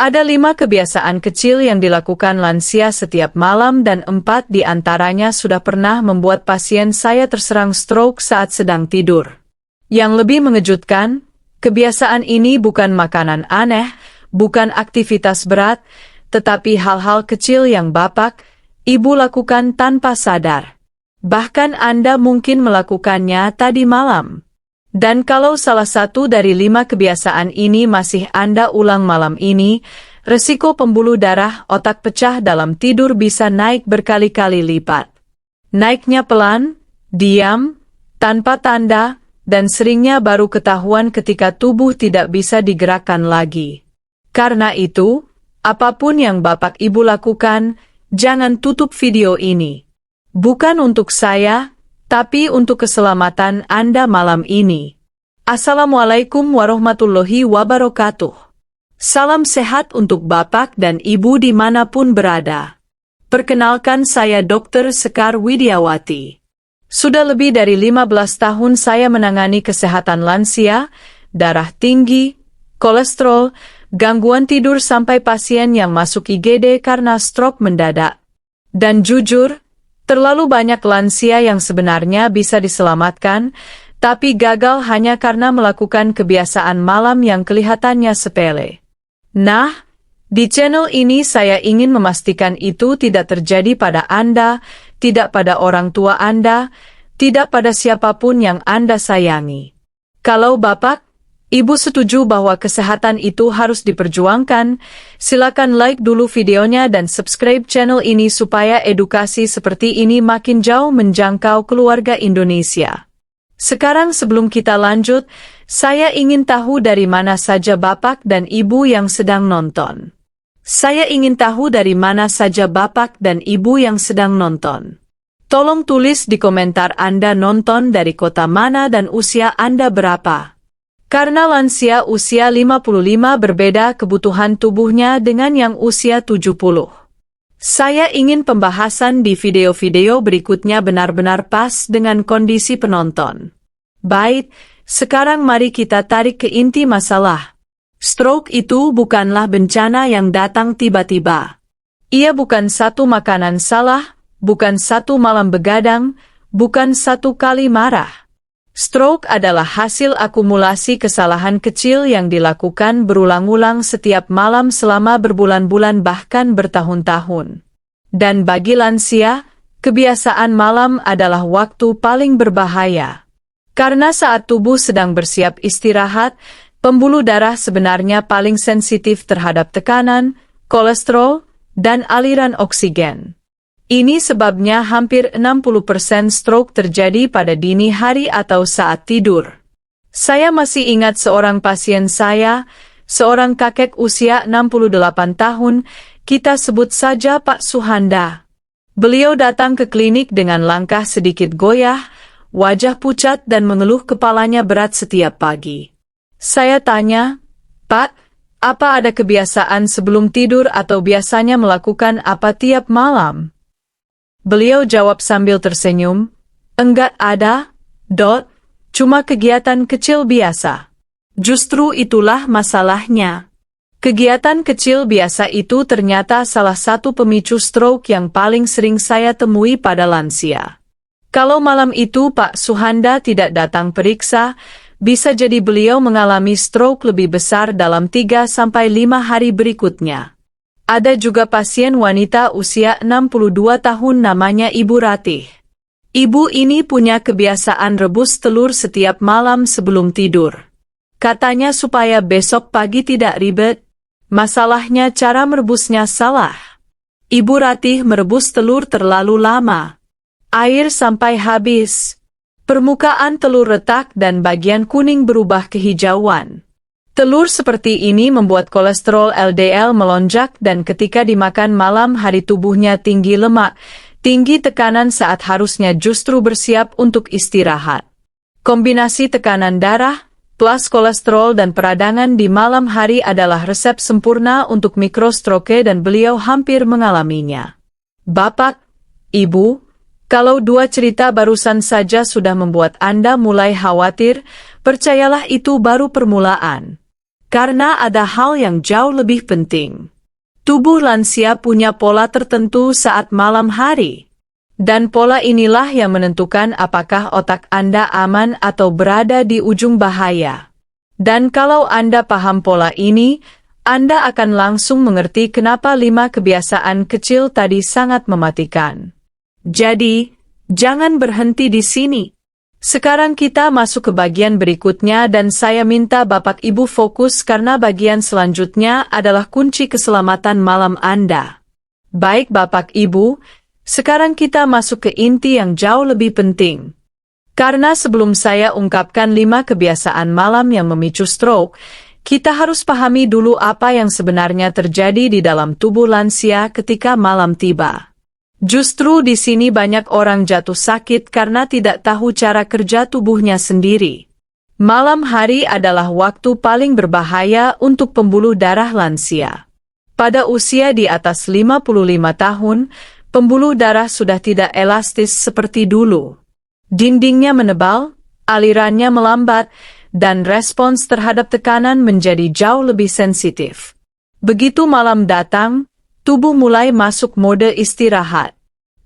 Ada 5 kebiasaan kecil yang dilakukan lansia setiap malam dan 4 di antaranya sudah pernah membuat pasien saya terserang stroke saat sedang tidur. Yang lebih mengejutkan, kebiasaan ini bukan makanan aneh, bukan aktivitas berat, tetapi hal-hal kecil yang bapak, ibu lakukan tanpa sadar. Bahkan Anda mungkin melakukannya tadi malam. Dan kalau salah satu dari 5 kebiasaan ini masih Anda ulang malam ini, resiko pembuluh darah otak pecah dalam tidur bisa naik berkali-kali lipat. Naiknya pelan, diam, tanpa tanda, dan seringnya baru ketahuan ketika tubuh tidak bisa digerakkan lagi. Karena itu, apapun yang Bapak Ibu lakukan, jangan tutup video ini. Bukan untuk saya, tapi untuk keselamatan Anda malam ini. Assalamualaikum warahmatullahi wabarakatuh. Salam sehat untuk Bapak dan Ibu dimanapun berada. Perkenalkan saya Dr. Sekar Widiawati. Sudah lebih dari 15 tahun saya menangani kesehatan lansia, darah tinggi, kolesterol, gangguan tidur sampai pasien yang masuk IGD karena stroke mendadak. Dan jujur, terlalu banyak lansia yang sebenarnya bisa diselamatkan, tapi gagal hanya karena melakukan kebiasaan malam yang kelihatannya sepele. Nah, di channel ini saya ingin memastikan itu tidak terjadi pada Anda, tidak pada orang tua Anda, tidak pada siapapun yang Anda sayangi. Kalau Bapak, Ibu setuju bahwa kesehatan itu harus diperjuangkan, silakan like dulu videonya dan subscribe channel ini supaya edukasi seperti ini makin jauh menjangkau keluarga Indonesia. Sekarang sebelum kita lanjut, saya ingin tahu dari mana saja Bapak dan Ibu yang sedang nonton. Saya ingin tahu dari mana saja Bapak dan Ibu yang sedang nonton. Tolong tulis di komentar Anda nonton dari kota mana dan usia Anda berapa. Karena lansia usia 55 berbeda kebutuhan tubuhnya dengan yang usia 70. Saya ingin pembahasan di video-video berikutnya benar-benar pas dengan kondisi penonton. Baik, sekarang mari kita tarik ke inti masalah. Stroke itu bukanlah bencana yang datang tiba-tiba. Ia bukan satu makanan salah, bukan satu malam begadang, bukan satu kali marah. Stroke adalah hasil akumulasi kesalahan kecil yang dilakukan berulang-ulang setiap malam selama berbulan-bulan bahkan bertahun-tahun. Dan bagi lansia, kebiasaan malam adalah waktu paling berbahaya. Karena saat tubuh sedang bersiap istirahat, pembuluh darah sebenarnya paling sensitif terhadap tekanan, kolesterol, dan aliran oksigen. Ini sebabnya hampir 60% stroke terjadi pada dini hari atau saat tidur. Saya masih ingat seorang pasien saya, seorang kakek usia 68 tahun, kita sebut saja Pak Suhanda. Beliau datang ke klinik dengan langkah sedikit goyah, wajah pucat dan mengeluh kepalanya berat setiap pagi. Saya tanya, "Pak, apa ada kebiasaan sebelum tidur atau biasanya melakukan apa tiap malam?" Beliau jawab sambil tersenyum, "Enggak ada, Dok, cuma kegiatan kecil biasa." Justru itulah masalahnya. Kegiatan kecil biasa itu ternyata salah satu pemicu stroke yang paling sering saya temui pada lansia. Kalau malam itu Pak Suhanda tidak datang periksa, bisa jadi beliau mengalami stroke lebih besar dalam 3-5 hari berikutnya. Ada juga pasien wanita usia 62 tahun namanya Ibu Ratih. Ibu ini punya kebiasaan rebus telur setiap malam sebelum tidur. Katanya supaya besok pagi tidak ribet. Masalahnya cara merebusnya salah. Ibu Ratih merebus telur terlalu lama. Air sampai habis. Permukaan telur retak dan bagian kuning berubah kehijauan. Telur seperti ini membuat kolesterol LDL melonjak dan ketika dimakan malam hari tubuhnya tinggi lemak, tinggi tekanan saat harusnya justru bersiap untuk istirahat. Kombinasi tekanan darah, plus kolesterol dan peradangan di malam hari adalah resep sempurna untuk mikrostroke dan beliau hampir mengalaminya. Bapak, Ibu, kalau 2 cerita barusan saja sudah membuat Anda mulai khawatir, percayalah itu baru permulaan. Karena ada hal yang jauh lebih penting. Tubuh lansia punya pola tertentu saat malam hari. Dan pola inilah yang menentukan apakah otak Anda aman atau berada di ujung bahaya. Dan kalau Anda paham pola ini, Anda akan langsung mengerti kenapa 5 kebiasaan kecil tadi sangat mematikan. Jadi, jangan berhenti di sini. Sekarang kita masuk ke bagian berikutnya dan saya minta Bapak Ibu fokus karena bagian selanjutnya adalah kunci keselamatan malam Anda. Baik Bapak Ibu, sekarang kita masuk ke inti yang jauh lebih penting. Karena sebelum saya ungkapkan 5 kebiasaan malam yang memicu stroke, kita harus pahami dulu apa yang sebenarnya terjadi di dalam tubuh lansia ketika malam tiba. Justru di sini banyak orang jatuh sakit karena tidak tahu cara kerja tubuhnya sendiri. Malam hari adalah waktu paling berbahaya untuk pembuluh darah lansia. Pada usia di atas 55 tahun, pembuluh darah sudah tidak elastis seperti dulu. Dindingnya menebal, alirannya melambat, dan respons terhadap tekanan menjadi jauh lebih sensitif. Begitu malam datang, tubuh mulai masuk mode istirahat.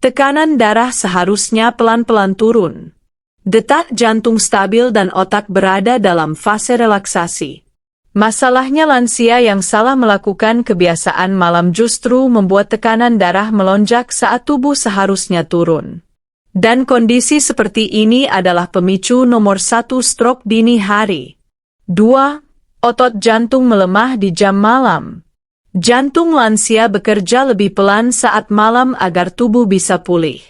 Tekanan darah seharusnya pelan-pelan turun. Detak jantung stabil dan otak berada dalam fase relaksasi. Masalahnya lansia yang salah melakukan kebiasaan malam justru membuat tekanan darah melonjak saat tubuh seharusnya turun. Dan kondisi seperti ini adalah pemicu nomor 1 stroke dini hari. 2. Otot jantung melemah di jam malam. Jantung lansia bekerja lebih pelan saat malam agar tubuh bisa pulih.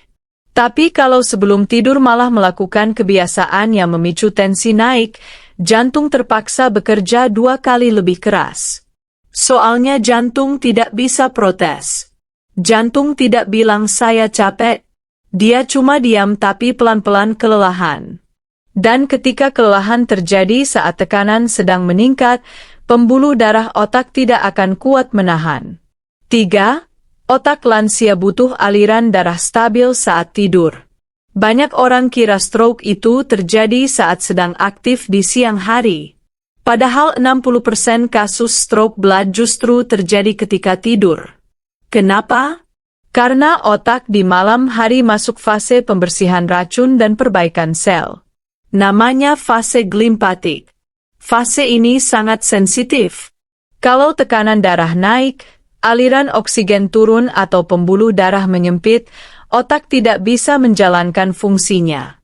Tapi kalau sebelum tidur malah melakukan kebiasaan yang memicu tensi naik, jantung terpaksa bekerja 2 kali lebih keras. Soalnya jantung tidak bisa protes. Jantung tidak bilang saya capek. Dia cuma diam tapi pelan-pelan kelelahan. Dan ketika kelelahan terjadi saat tekanan sedang meningkat, pembuluh darah otak tidak akan kuat menahan. 3. Otak lansia butuh aliran darah stabil saat tidur. Banyak orang kira stroke itu terjadi saat sedang aktif di siang hari. Padahal 60% kasus stroke blood justru terjadi ketika tidur. Kenapa? Karena otak di malam hari masuk fase pembersihan racun dan perbaikan sel. Namanya fase glimpatik. Fase ini sangat sensitif. Kalau tekanan darah naik, aliran oksigen turun atau pembuluh darah menyempit, otak tidak bisa menjalankan fungsinya.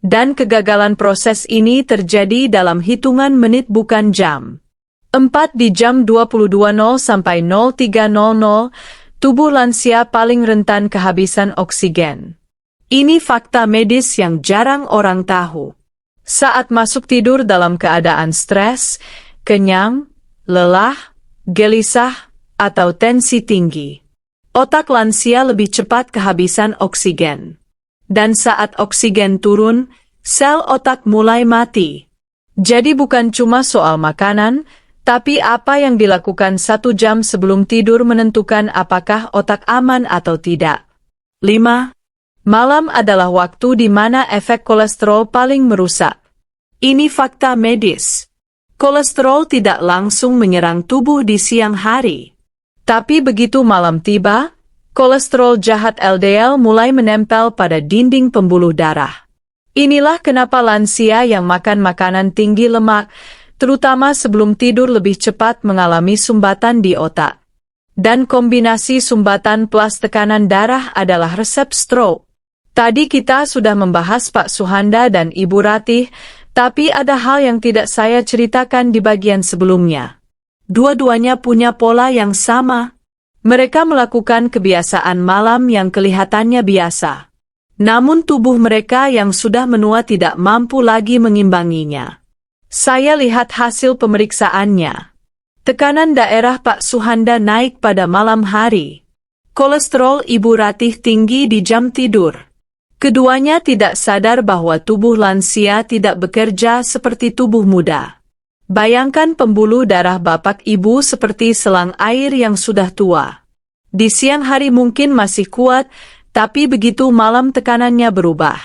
Dan kegagalan proses ini terjadi dalam hitungan menit bukan jam. 4 di jam 22.00 sampai 03.00, tubuh lansia paling rentan kehabisan oksigen. Ini fakta medis yang jarang orang tahu. Saat masuk tidur dalam keadaan stres, kenyang, lelah, gelisah, atau tensi tinggi, otak lansia lebih cepat kehabisan oksigen. Dan saat oksigen turun, sel otak mulai mati. Jadi bukan cuma soal makanan, tapi apa yang dilakukan 1 jam sebelum tidur menentukan apakah otak aman atau tidak. 5. Malam adalah waktu di mana efek kolesterol paling merusak. Ini fakta medis. Kolesterol tidak langsung menyerang tubuh di siang hari. Tapi begitu malam tiba, kolesterol jahat LDL mulai menempel pada dinding pembuluh darah. Inilah kenapa lansia yang makan makanan tinggi lemak, terutama sebelum tidur lebih cepat mengalami sumbatan di otak. Dan kombinasi sumbatan plus tekanan darah adalah resep stroke. Tadi kita sudah membahas Pak Suhanda dan Ibu Ratih, tapi ada hal yang tidak saya ceritakan di bagian sebelumnya. Dua-duanya punya pola yang sama. Mereka melakukan kebiasaan malam yang kelihatannya biasa. Namun tubuh mereka yang sudah menua tidak mampu lagi mengimbanginya. Saya lihat hasil pemeriksaannya. Tekanan daerah Pak Suhanda naik pada malam hari. Kolesterol Ibu Ratih tinggi di jam tidur. Keduanya tidak sadar bahwa tubuh lansia tidak bekerja seperti tubuh muda. Bayangkan pembuluh darah Bapak Ibu seperti selang air yang sudah tua. Di siang hari mungkin masih kuat, tapi begitu malam tekanannya berubah.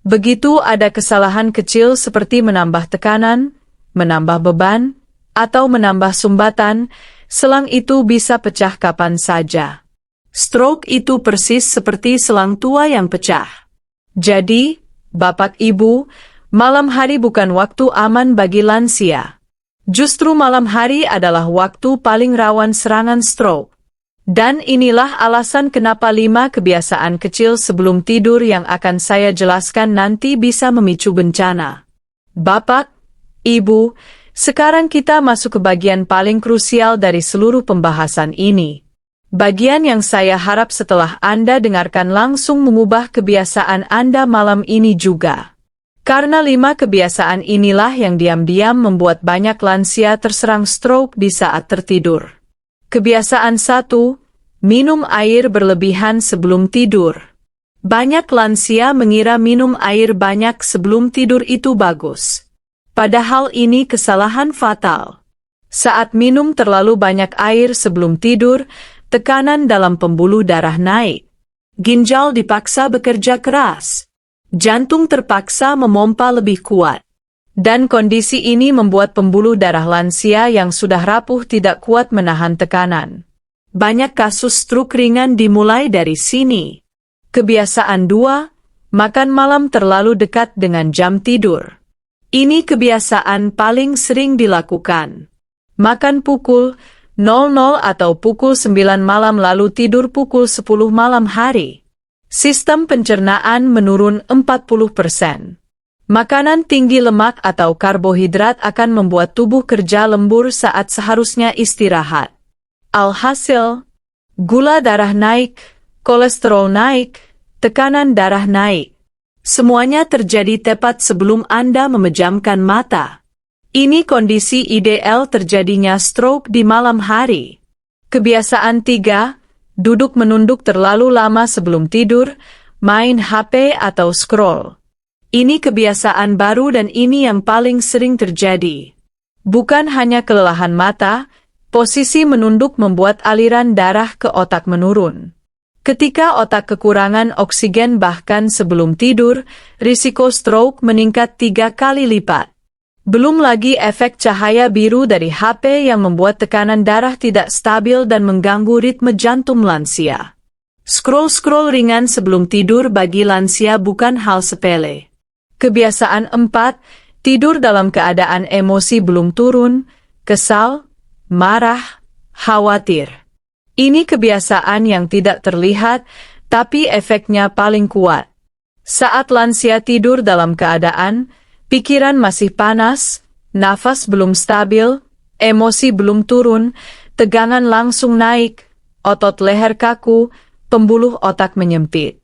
Begitu ada kesalahan kecil seperti menambah tekanan, menambah beban, atau menambah sumbatan, selang itu bisa pecah kapan saja. Stroke itu persis seperti selang tua yang pecah. Jadi, Bapak Ibu, malam hari bukan waktu aman bagi lansia. Justru malam hari adalah waktu paling rawan serangan stroke. Dan inilah alasan kenapa 5 kebiasaan kecil sebelum tidur yang akan saya jelaskan nanti bisa memicu bencana. Bapak, Ibu, sekarang kita masuk ke bagian paling krusial dari seluruh pembahasan ini. Bagian yang saya harap setelah Anda dengarkan langsung mengubah kebiasaan Anda malam ini juga. Karena 5 kebiasaan inilah yang diam-diam membuat banyak lansia terserang stroke di saat tertidur. Kebiasaan 1, minum air berlebihan sebelum tidur. Banyak lansia mengira minum air banyak sebelum tidur itu bagus. Padahal ini kesalahan fatal. Saat minum terlalu banyak air sebelum tidur, tekanan dalam pembuluh darah naik. Ginjal dipaksa bekerja keras. Jantung terpaksa memompa lebih kuat. Dan kondisi ini membuat pembuluh darah lansia yang sudah rapuh tidak kuat menahan tekanan. Banyak kasus stroke ringan dimulai dari sini. Kebiasaan 2, makan malam terlalu dekat dengan jam tidur. Ini kebiasaan paling sering dilakukan. Makan pukul 00 atau pukul 9 malam lalu tidur pukul 10 malam hari. Sistem pencernaan menurun 40%. Makanan tinggi lemak atau karbohidrat akan membuat tubuh kerja lembur saat seharusnya istirahat. Alhasil, gula darah naik, kolesterol naik, tekanan darah naik. Semuanya terjadi tepat sebelum Anda memejamkan mata. Ini kondisi ideal terjadinya stroke di malam hari. Kebiasaan 3, duduk menunduk terlalu lama sebelum tidur, main HP atau scroll. Ini kebiasaan baru dan ini yang paling sering terjadi. Bukan hanya kelelahan mata, posisi menunduk membuat aliran darah ke otak menurun. Ketika otak kekurangan oksigen bahkan sebelum tidur, risiko stroke meningkat 3 kali lipat. Belum lagi efek cahaya biru dari HP yang membuat tekanan darah tidak stabil dan mengganggu ritme jantung lansia. Scroll-scroll ringan sebelum tidur bagi lansia bukan hal sepele. Kebiasaan 4, tidur dalam keadaan emosi belum turun, kesal, marah, khawatir. Ini kebiasaan yang tidak terlihat, tapi efeknya paling kuat. Saat lansia tidur dalam keadaan pikiran masih panas, nafas belum stabil, emosi belum turun, tegangan langsung naik, otot leher kaku, pembuluh otak menyempit.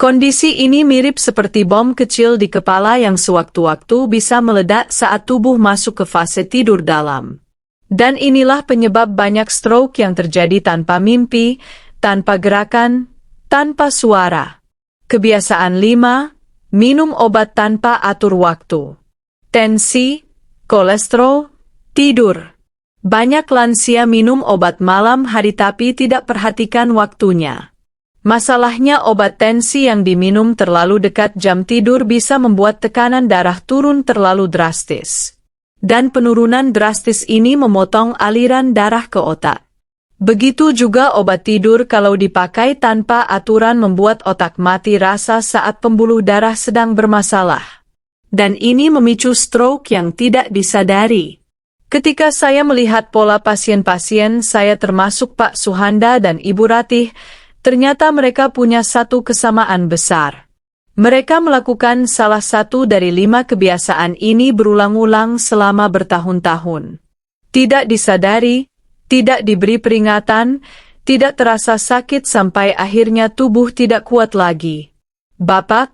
Kondisi ini mirip seperti bom kecil di kepala yang sewaktu-waktu bisa meledak saat tubuh masuk ke fase tidur dalam. Dan inilah penyebab banyak stroke yang terjadi tanpa mimpi, tanpa gerakan, tanpa suara. Kebiasaan 5, minum obat tanpa atur waktu. Tensi, kolesterol, tidur. Banyak lansia minum obat malam hari tapi tidak perhatikan waktunya. Masalahnya obat tensi yang diminum terlalu dekat jam tidur bisa membuat tekanan darah turun terlalu drastis. Dan penurunan drastis ini memotong aliran darah ke otak. Begitu juga obat tidur kalau dipakai tanpa aturan membuat otak mati rasa saat pembuluh darah sedang bermasalah. Dan ini memicu stroke yang tidak disadari. Ketika saya melihat pola pasien-pasien saya termasuk Pak Suhanda dan Ibu Ratih, ternyata mereka punya satu kesamaan besar. Mereka melakukan salah satu dari 5 kebiasaan ini berulang-ulang selama bertahun-tahun. Tidak disadari, tidak diberi peringatan, tidak terasa sakit sampai akhirnya tubuh tidak kuat lagi. Bapak,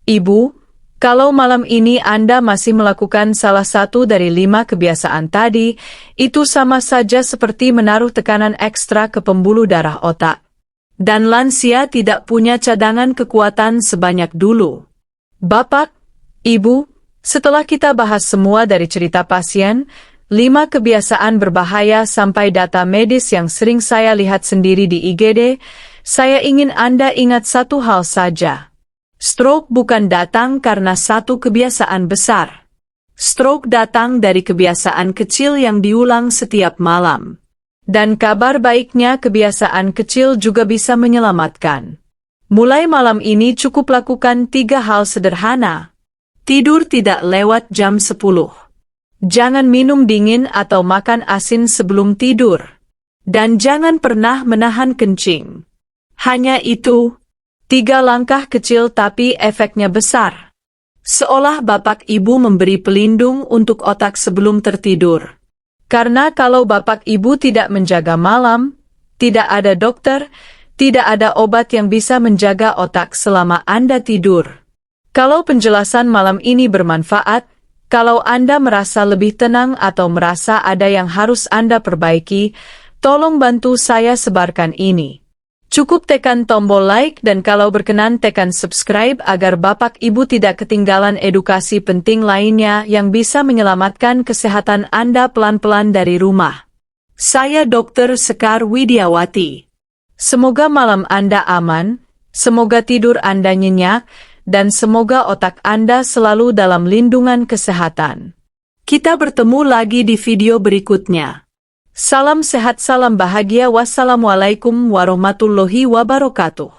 Ibu, kalau malam ini Anda masih melakukan salah satu dari 5 kebiasaan tadi, itu sama saja seperti menaruh tekanan ekstra ke pembuluh darah otak. Dan lansia tidak punya cadangan kekuatan sebanyak dulu. Bapak, Ibu, setelah kita bahas semua dari cerita pasien, 5 kebiasaan berbahaya sampai data medis yang sering saya lihat sendiri di IGD, saya ingin Anda ingat satu hal saja. Stroke bukan datang karena satu kebiasaan besar. Stroke datang dari kebiasaan kecil yang diulang setiap malam. Dan kabar baiknya kebiasaan kecil juga bisa menyelamatkan. Mulai malam ini cukup lakukan 3 hal sederhana. Tidur tidak lewat jam 10. Jangan minum dingin atau makan asin sebelum tidur. Dan jangan pernah menahan kencing. Hanya itu, 3 langkah kecil tapi efeknya besar. Seolah bapak ibu memberi pelindung untuk otak sebelum tertidur. Karena kalau bapak ibu tidak menjaga malam, tidak ada dokter, tidak ada obat yang bisa menjaga otak selama Anda tidur. Kalau penjelasan malam ini bermanfaat, kalau Anda merasa lebih tenang atau merasa ada yang harus Anda perbaiki, tolong bantu saya sebarkan ini. Cukup tekan tombol like dan kalau berkenan tekan subscribe agar Bapak Ibu tidak ketinggalan edukasi penting lainnya yang bisa menyelamatkan kesehatan Anda pelan-pelan dari rumah. Saya Dr. Sekar Widiawati. Semoga malam Anda aman, semoga tidur Anda nyenyak, dan semoga otak Anda selalu dalam lindungan kesehatan. Kita bertemu lagi di video berikutnya. Salam sehat, salam bahagia, wassalamualaikum warahmatullahi wabarakatuh.